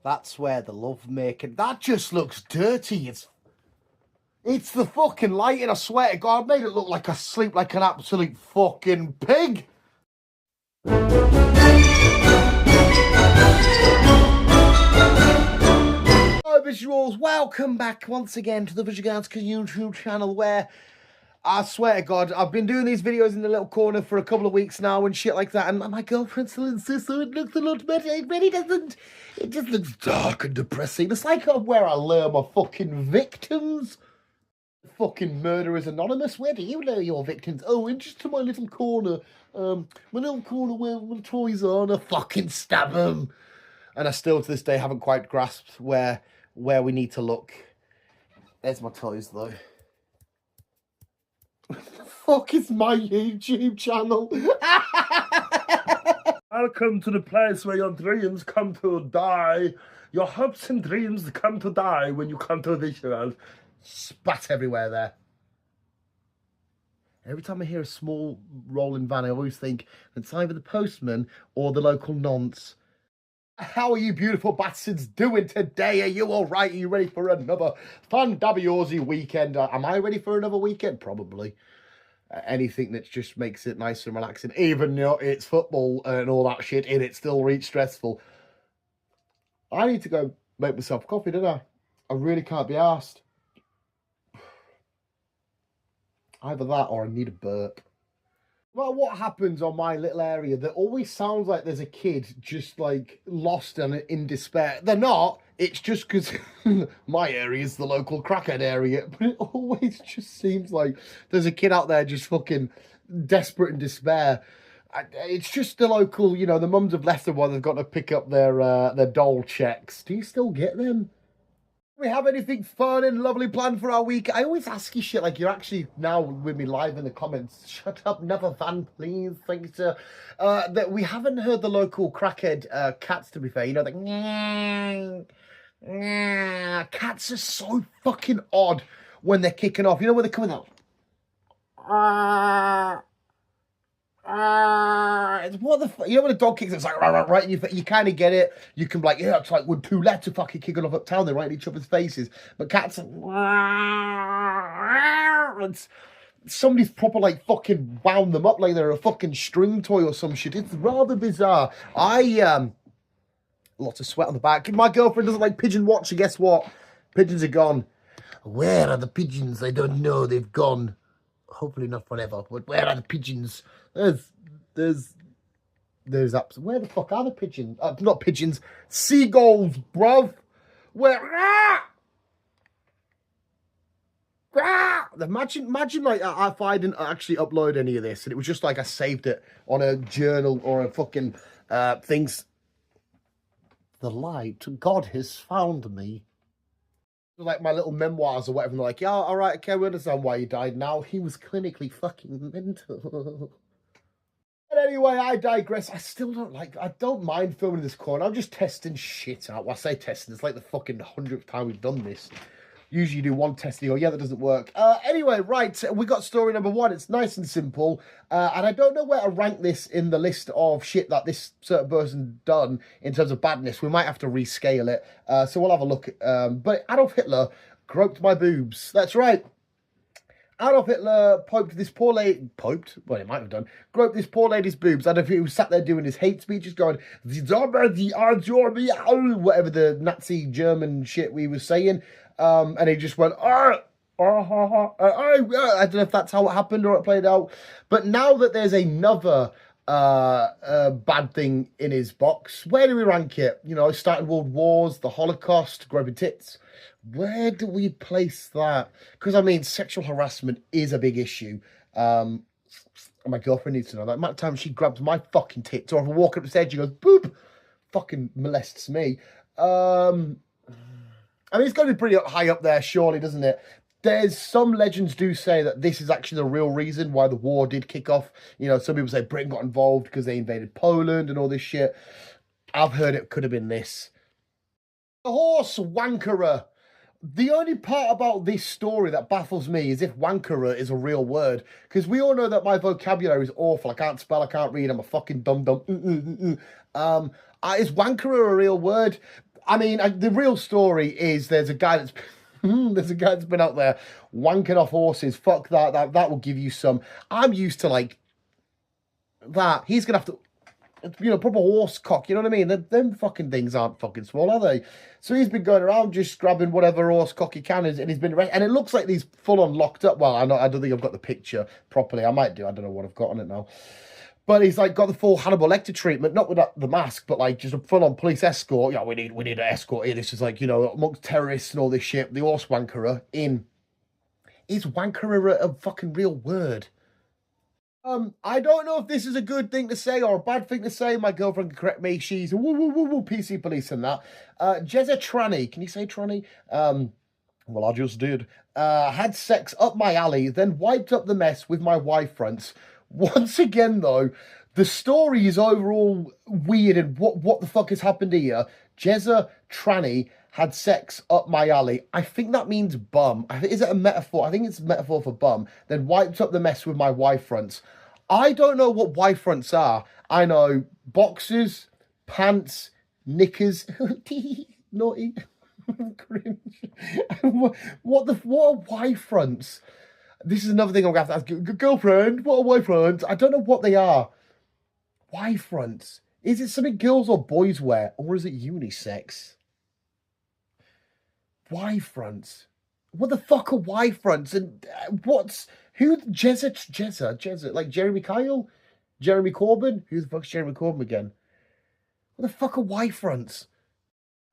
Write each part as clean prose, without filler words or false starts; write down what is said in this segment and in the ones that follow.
That's where the love making. That just looks dirty. It's the fucking lighting, I swear to God. Made it look like I sleep like an absolute fucking pig. Hello visuals, welcome back once again to the Guyz YouTube channel, where I swear to God, I've been doing these videos in the little corner for a couple of weeks now and shit like that, and my girlfriend still insists it looks a lot better. It really doesn't. It just looks dark and depressing. It's like where I lure my fucking victims. Fucking Murderers Anonymous. Where do you lure your victims? Oh, just to my little corner. My little corner where my toys are, and I fucking stab them. And I still, to this day, haven't quite grasped where we need to look. There's my toys, though. What the fuck is my YouTube channel? Welcome to the place where your dreams come to die. Your hopes and dreams come to die when you come to this world. Spat everywhere there. Every time I hear a small rolling van, I always think it's either the postman or the local nonce. How are you beautiful bastards doing today? Are you all right? Are you ready for another fun Dabby weekend? Am I ready for another weekend? Probably. Anything that just makes it nice and relaxing. Even though it's football and all that shit, and it's still really stressful. I need to go make myself coffee, don't I? I really can't be arsed. Either that or I need a burp. Well, what happens on my little area, there always sounds like there's a kid just like lost and in despair. They're not. It's just because my area is the local crackhead area. But it always just seems like there's a kid out there just fucking desperate and despair. It's just the local, you know, the mums have left them while they've got to pick up their dole checks. Do you still get them? We have anything fun and lovely planned for our week? I always ask you shit like you're actually now with me live in the comments. Shut up, never fan, please. Thank you, sir. That we haven't heard the local crackhead cats, to be fair. You know, like, cats are so fucking odd when they're kicking off. You know, when they're coming out. What the fuck? You know when a dog kicks, it's like right, and you kind of get it. You can be like, yeah, it's like when two lads are fucking kicking off uptown, they're right in each other's faces. But cats are, somebody's proper like fucking wound them up like they're a fucking string toy or some shit. It's rather bizarre. Lots of sweat on the back. My girlfriend doesn't like pigeon watching. Guess what? Pigeons are gone. Where are the pigeons? I don't know. They've gone. Hopefully not forever. But where are the pigeons? There's where the fuck are the pigeons? Not pigeons, seagulls, bruv. Where? Imagine like if I didn't actually upload any of this and it was just like I saved it on a journal or a fucking things. The light, God has found me. Like my little memoirs or whatever. And they're like, yeah, all right, okay, we understand why he died now. He was clinically fucking mental. But anyway, I digress. I don't mind filming this corner. I'm just testing shit out. Well, I say testing, it's like the fucking 100th time we've done this. Usually you do one test and you go, yeah, that doesn't work. Anyway, right, we got story number one. It's nice and simple. And I don't know where to rank this in the list of shit that this certain person done in terms of badness. We might have to rescale it. So we'll have a look. But Adolf Hitler groped my boobs. That's right. Adolf Hitler poped this poor lady, well, he might have done, groped this poor lady's boobs. I don't know if he was sat there doing his hate speeches going, whatever the Nazi German shit we was saying. And he just went, I don't know if that's how it happened or it played out. But now that there's another bad thing in his box, where do we rank it? You know, starting world wars, the Holocaust, groping tits. Where do we place that? Because, I mean, sexual harassment is a big issue. And my girlfriend needs to know that. The amount of time she grabs my fucking tits, or if I walk up the stairs, she goes, boop, fucking molests me. I mean, it's got to be pretty high up there, surely, doesn't it? There's some legends do say that this is actually the real reason why the war did kick off. You know, some people say Britain got involved because they invaded Poland and all this shit. I've heard it could have been this. The horse wankerer. The only part about this story that baffles me is if wankerer is a real word. Because we all know that my vocabulary is awful. I can't spell, I can't read, I'm a fucking dum-dum. Is wankerer a real word? I mean, the real story is there's a guy that's been out there wanking off horses. Fuck that. That will give you some. I'm used to like that. He's gonna have to, proper horse cock. You know what I mean? Them fucking things aren't fucking small, are they? So he's been going around just grabbing whatever horse cock he can, and he's been and it looks like he's full on locked up. Well, I don't think I've got the picture properly. I might do. I don't know what I've got on it now. But he's like got the full Hannibal Lecter treatment, not with the mask, but like just a full-on police escort. Yeah, we need an escort here. This is like, amongst terrorists and all this shit. The horse wankerer in. Is wankerer a fucking real word? I don't know if this is a good thing to say or a bad thing to say. My girlfriend can correct me. She's woo PC police and that. Jezza Tranny, can you say Tranny? Well, I just did. Had sex up my alley, then wiped up the mess with my wife fronts. Once again, though, the story is overall weird and what the fuck has happened here? Jezza Tranny had sex up my alley. I think that means bum. Is it a metaphor? I think it's a metaphor for bum. Then wiped up the mess with my wife fronts. I don't know what wife fronts are. I know boxers, pants, knickers. Naughty. Cringe. What are wife fronts? This is another thing I'm going to have to ask. Girlfriend, what are wife fronts? I don't know what they are. Wife fronts. Is it something girls or boys wear? Or is it unisex? Wife fronts. What the fuck are wife fronts? And Jezza? Like Jeremy Kyle? Jeremy Corbyn? Who the fuck's Jeremy Corbyn again? What the fuck are wife fronts?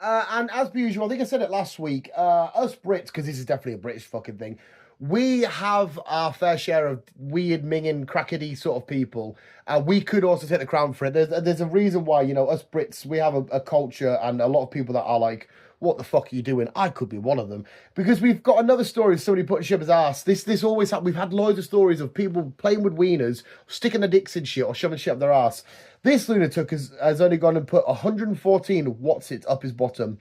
And as per usual, I think I said it last week, us Brits, because this is definitely a British fucking thing, we have our fair share of weird, minging, crackety sort of people. We could also take the crown for it. There's a reason why, us Brits, we have a culture and a lot of people that are like, what the fuck are you doing? I could be one of them. Because we've got another story of somebody putting shit up his ass. This always happens. We've had loads of stories of people playing with wieners, sticking their dicks in shit or shoving shit up their ass. This lunatic has only gone and put 114 what's-it up his bottom.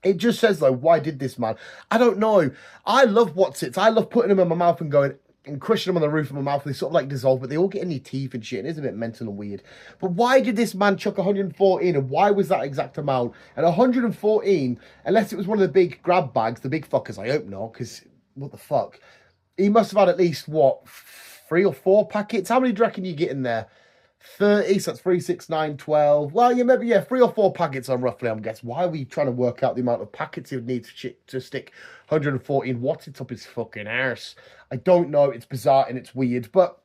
It just says, though, why did this man? I don't know. I love what's-its. I love putting them in my mouth and going and crushing them on the roof of my mouth. They sort of like dissolve, but they all get in your teeth and shit. It is a bit mental and weird. But why did this man chuck 114 and why was that exact amount? And 114, unless it was one of the big grab bags, the big fuckers, I hope not, because what the fuck? He must have had at least, 3 or 4 packets? How many do you reckon you get in there? 30, so that's 3, 6, 9, 12. Well, maybe 3 or 4 packets are roughly, I'm guessing. Why are we trying to work out the amount of packets he would need to stick 114 watts up his fucking arse? I don't know. It's bizarre and it's weird, but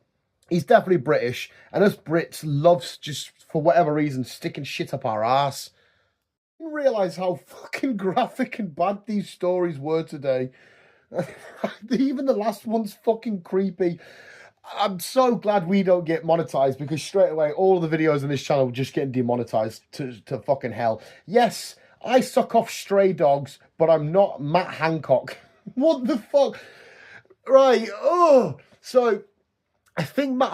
he's definitely British. And us Brits loves just, for whatever reason, sticking shit up our arse. I didn't realise how fucking graphic and bad these stories were today. Even the last one's fucking creepy. I'm so glad we don't get monetized because straight away all of the videos on this channel are just getting demonetized to fucking hell. Yes, I suck off stray dogs, but I'm not Matt Hancock. What the fuck? Right, so I think Matt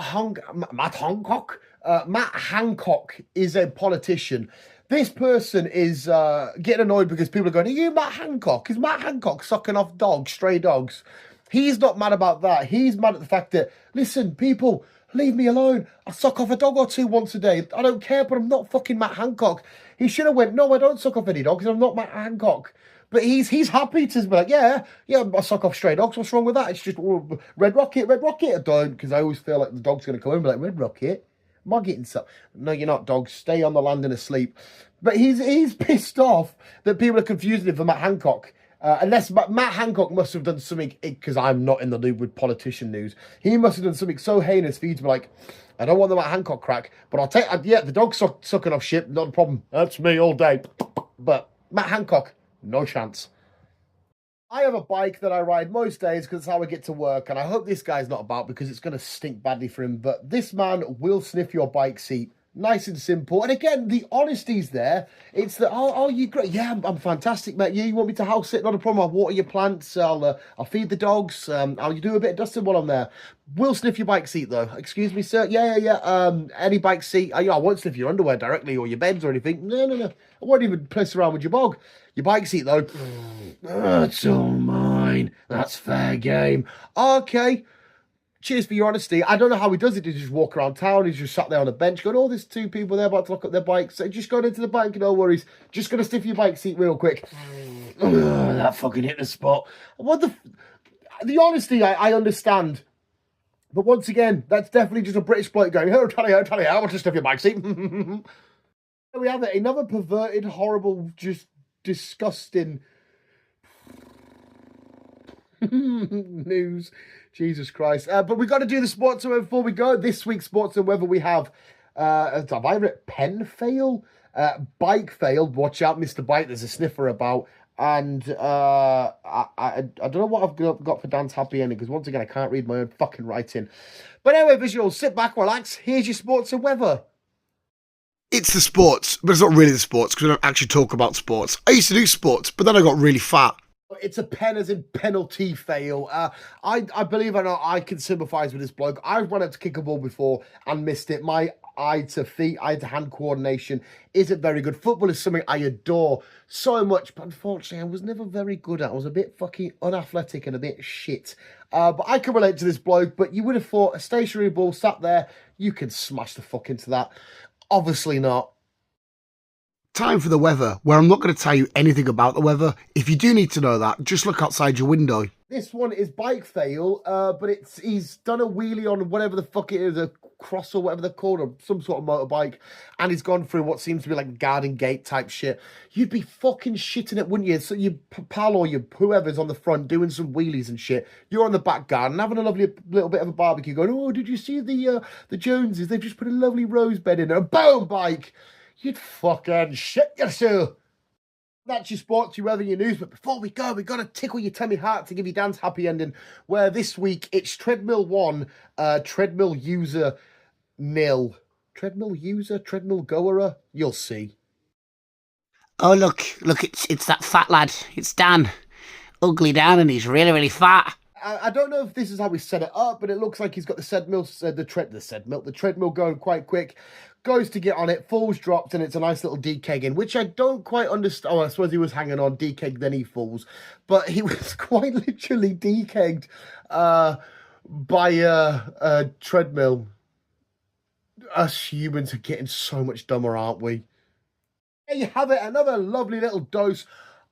Hancock is a politician. This person is getting annoyed because people are going, are you Matt Hancock? Is Matt Hancock sucking off dogs, stray dogs? He's not mad about that. He's mad at the fact that, listen, people, leave me alone. I suck off a dog or two once a day. I don't care, but I'm not fucking Matt Hancock. He should have went, no, I don't suck off any dogs. I'm not Matt Hancock. But he's happy to be like, yeah, I suck off stray dogs. What's wrong with that? It's just Red Rocket. I don't, because I always feel like the dog's going to come in and be like, Red Rocket, am I getting some? No, you're not, dog. Stay on the land and asleep. But he's pissed off that people are confusing him for Matt Hancock. Unless Matt Hancock must have done something, because I'm not in the loop with politician news. He must have done something so heinous for you to be like, I don't want the Matt Hancock crack, but I'll take, the dog's sucking off shit, not a problem. That's me all day. But Matt Hancock, no chance. I have a bike that I ride most days because it's how I get to work, and I hope this guy's not about because it's going to stink badly for him. But this man will sniff your bike seat. Nice and simple. And again, the honesty's there. It's that, you great. Yeah, I'm fantastic, mate. Yeah, you want me to house sit? Not a problem. I'll water your plants. I'll feed the dogs. I'll do a bit of dusting while I'm there. Will sniff your bike seat, though. Excuse me, sir. Yeah. Any bike seat. I won't sniff your underwear directly or your beds or anything. No. I won't even piss around with your bog. Your bike seat, though. That's all mine. That's fair game. Okay. cheers for your honesty. I don't know how he does it. He just walk around town. He's just sat there on a bench going, oh, there's two people there about to look at their bikes. So just going into the bank, no worries. Just going to stiff your bike seat real quick. That fucking hit the spot. What the honesty, I understand. But once again, that's definitely just a British bloke going, oh, tell you, I want to stuff your bike seat. We have it. Another perverted, horrible, just disgusting news. Jesus Christ. But we've got to do the sports and weather before we go. This week's sports and weather we have, have I written pen fail? Bike fail. Watch out, Mr. Bike. There's a sniffer about. And I don't know what I've got for Dan's happy ending, because once again, I can't read my own fucking writing. But anyway, visuals, sit back, relax. Here's your sports and weather. It's the sports, but it's not really the sports because we don't actually talk about sports. I used to do sports, but then I got really fat. It's a pen as in penalty fail. I believe I can sympathise with this bloke. I've run out to kick a ball before and missed it. My eye to feet, eye to hand coordination isn't very good. Football is something I adore so much, but unfortunately I was never very good at. I was a bit fucking unathletic and a bit shit. But I can relate to this bloke, but you would have thought a stationary ball sat there, you can smash the fuck into that. Obviously not. Time for the weather, where I'm not going to tell you anything about the weather. If you do need to know that, just look outside your window. This one is bike fail, but he's done a wheelie on whatever the fuck it is, a cross or whatever they're called, or some sort of motorbike, and he's gone through what seems to be like garden gate type shit. You'd be fucking shitting it, wouldn't you? So your pal or your whoever's on the front doing some wheelies and shit. You're on the back garden having a lovely little bit of a barbecue, going, oh, did you see the Joneses? They've just put a lovely rose bed in there. Boom, bike. You'd fucking shit yourself. That's your sports, your weather, your news. But before we go, we've got to tickle your tummy heart to give you Dan's happy ending, where this week it's treadmill 1, treadmill user 0. Treadmill user, treadmill goer, you'll see. Oh, look, it's that fat lad. It's Dan. Ugly Dan, and he's really, really fat. I don't know if this is how we set it up, but it looks like he's got the treadmill going quite quick. Goes to get on it, falls, dropped, and it's a nice little dekegging, which I don't quite understand. Oh, I suppose he was hanging on, dekegged, then he falls. But he was quite literally dekegged by a treadmill. Us humans are getting so much dumber, aren't we? There you have it, another lovely little dose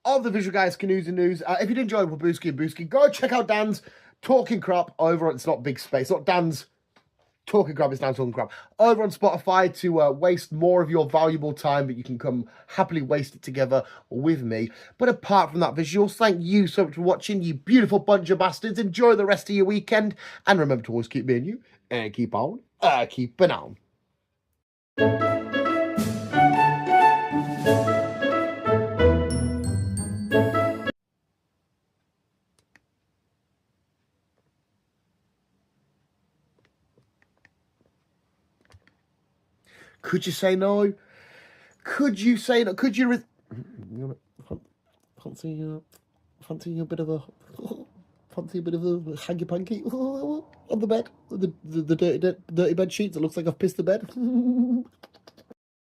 of the Visual Guyz Canoes and News. If you did enjoy Booski, go check out Dan's Talking Crap over, it's not big space, not Dan's Talking Crap, it's Dan's Talking Crap, over on Spotify to waste more of your valuable time, but you can come happily waste it together with me. But apart from that, visuals, thank you so much for watching, you beautiful bunch of bastards. Enjoy the rest of your weekend, and remember to always keep being you, and keep on, keeping on. Could you say no? Could you say no? Could you fancy a bit of a hanky panky on the bed, the dirty bed sheets? It looks like I've pissed the bed.